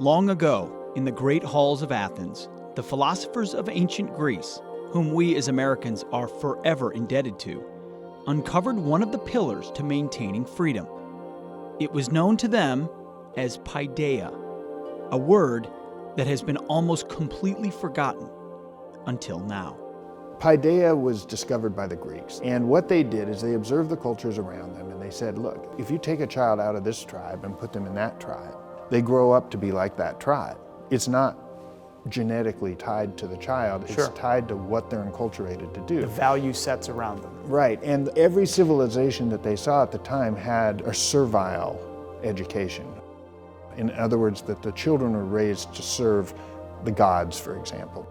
Long ago, in the great halls of Athens, the philosophers of ancient Greece, whom we as Americans are forever indebted to, uncovered one of the pillars to maintaining freedom. It was known to them as paideia, a word that has been almost completely forgotten until now. Paideia was discovered by the Greeks, and what they did is they observed the cultures around them and they said, look, if you take a child out of this tribe and put them in that tribe, they grow up to be like that tribe. It's not genetically tied to the child, it's tied to what they're enculturated to do. The value sets around them. Right, and every civilization that they saw at the time had a servile education. In other words, that the children were raised to serve the gods, for example.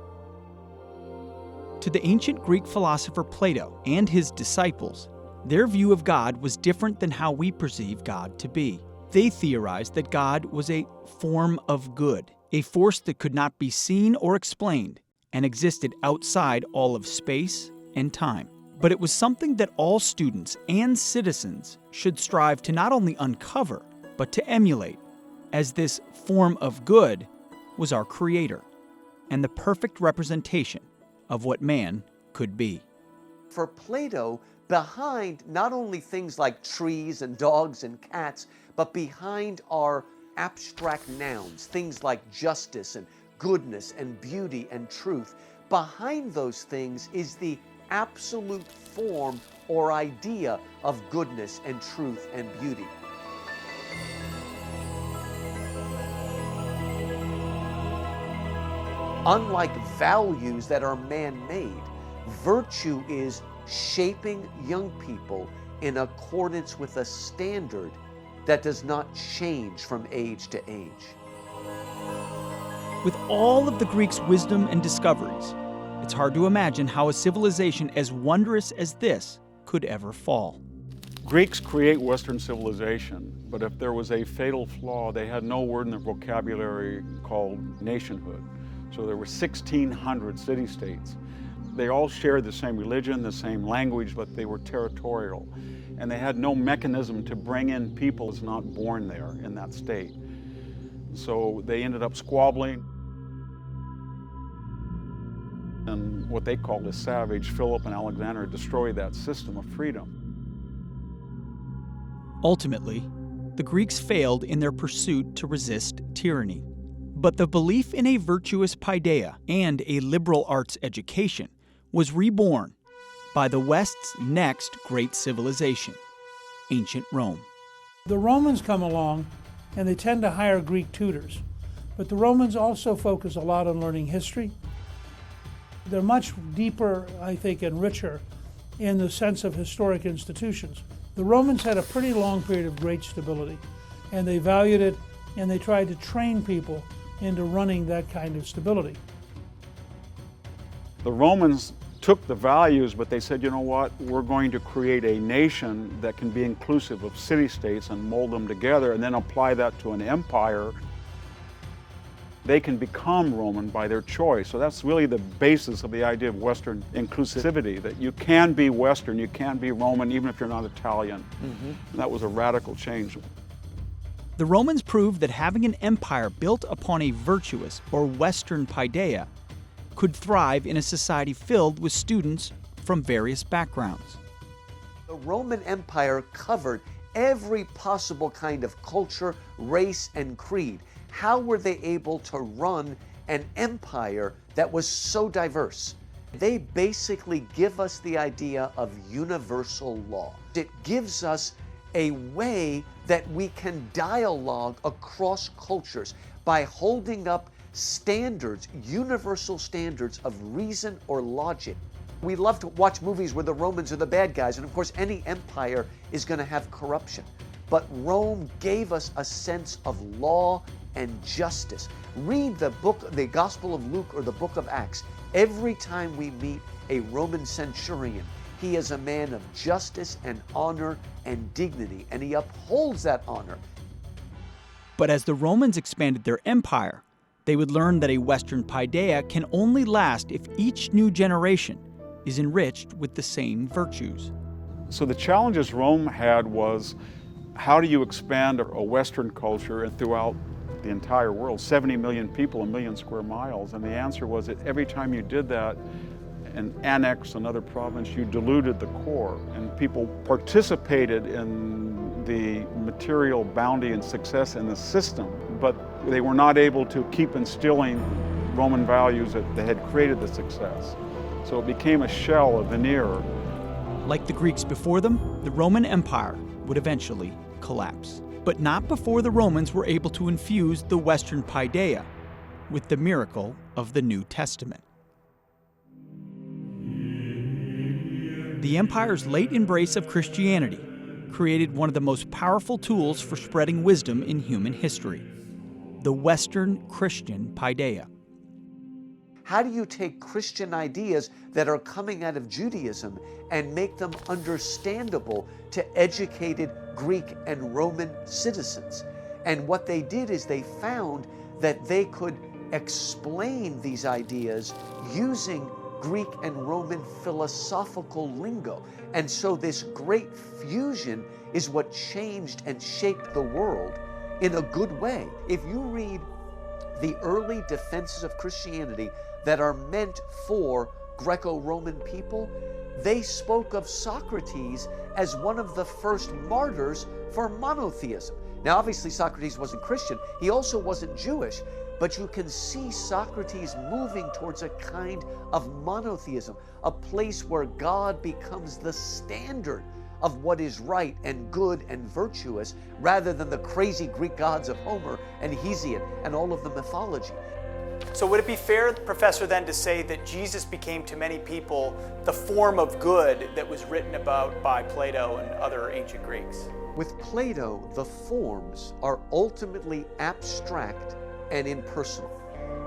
To the ancient Greek philosopher Plato and his disciples, their view of God was different than how we perceive God to be. They theorized that God was a form of good, a force that could not be seen or explained and existed outside all of space and time. But it was something that all students and citizens should strive to not only uncover, but to emulate, as this form of good was our Creator and the perfect representation of what man could be. For Plato, behind not only things like trees and dogs and cats, but behind are abstract nouns, things like justice and goodness and beauty and truth. Behind those things is the absolute form or idea of goodness and truth and beauty. Unlike values that are man-made, virtue is shaping young people in accordance with a standard that does not change from age to age. With all of the Greeks' wisdom and discoveries, it's hard to imagine how a civilization as wondrous as this could ever fall. Greeks create Western civilization, but if there was a fatal flaw, they had no word in their vocabulary called nationhood. So there were 1,600 city-states. They all shared the same religion, the same language, but they were territorial. And they had no mechanism to bring in people who was not born there in that state. So they ended up squabbling. And what they called a savage, Philip and Alexander, destroyed that system of freedom. Ultimately, the Greeks failed in their pursuit to resist tyranny. But the belief in a virtuous paideia and a liberal arts education was reborn by the West's next great civilization, ancient Rome. The Romans come along and they tend to hire Greek tutors, but the Romans also focus a lot on learning history. They're much deeper, I think, and richer in the sense of historic institutions. The Romans had a pretty long period of great stability, and they valued it, and they tried to train people into running that kind of stability. The Romans took the values, but they said, you know what, we're going to create a nation that can be inclusive of city-states and mold them together and then apply that to an empire. They can become Roman by their choice. So that's really the basis of the idea of Western inclusivity, that you can be Western, you can be Roman, even if you're not Italian. And that was a radical change. The Romans proved that having an empire built upon a virtuous or Western paideia could thrive in a society filled with students from various backgrounds. The Roman Empire covered every possible kind of culture, race, and creed. How were they able to run an empire that was so diverse? They basically give us the idea of universal law. It gives us a way that we can dialogue across cultures by holding up standards, universal standards of reason or logic. We love to watch movies where the Romans are the bad guys, and of course any empire is going to have corruption. But Rome gave us a sense of law and justice. Read the Gospel of Luke or the book of Acts. Every time we meet a Roman centurion, he is a man of justice and honor and dignity, and he upholds that honor. But as the Romans expanded their empire, they would learn that a Western paideia can only last if each new generation is enriched with the same virtues. So the challenges Rome had was, how do you expand a Western culture and throughout the entire world, 70 million people, 1 million square miles. And the answer was that every time you did that and annexed another province, you diluted the core. And people participated in the material bounty and success in the system, but they were not able to keep instilling Roman values that had created the success. So it became a shell, a veneer. Like the Greeks before them, the Roman Empire would eventually collapse. But not before the Romans were able to infuse the Western paideia with the miracle of the New Testament. The empire's late embrace of Christianity created one of the most powerful tools for spreading wisdom in human history, the Western Christian paideia. How do you take Christian ideas that are coming out of Judaism and make them understandable to educated Greek and Roman citizens? And what they did is they found that they could explain these ideas using Greek and Roman philosophical lingo. And so this great fusion is what changed and shaped the world in a good way. If you read the early defenses of Christianity that are meant for Greco-Roman people, they spoke of Socrates as one of the first martyrs for monotheism. Now, obviously, Socrates wasn't Christian. He also wasn't Jewish. But you can see Socrates moving towards a kind of monotheism, a place where God becomes the standard of what is right and good and virtuous, rather than the crazy Greek gods of Homer and Hesiod and all of the mythology. So would it be fair, Professor, then to say that Jesus became to many people the form of good that was written about by Plato and other ancient Greeks? With Plato, the forms are ultimately abstract and impersonal.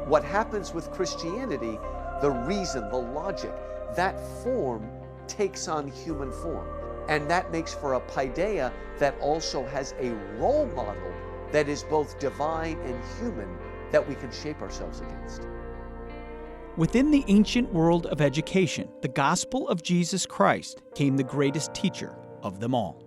What happens with Christianity, the reason, the logic, that form takes on human form. And that makes for a paideia that also has a role model that is both divine and human that we can shape ourselves against. Within the ancient world of education, the gospel of Jesus Christ came the greatest teacher of them all.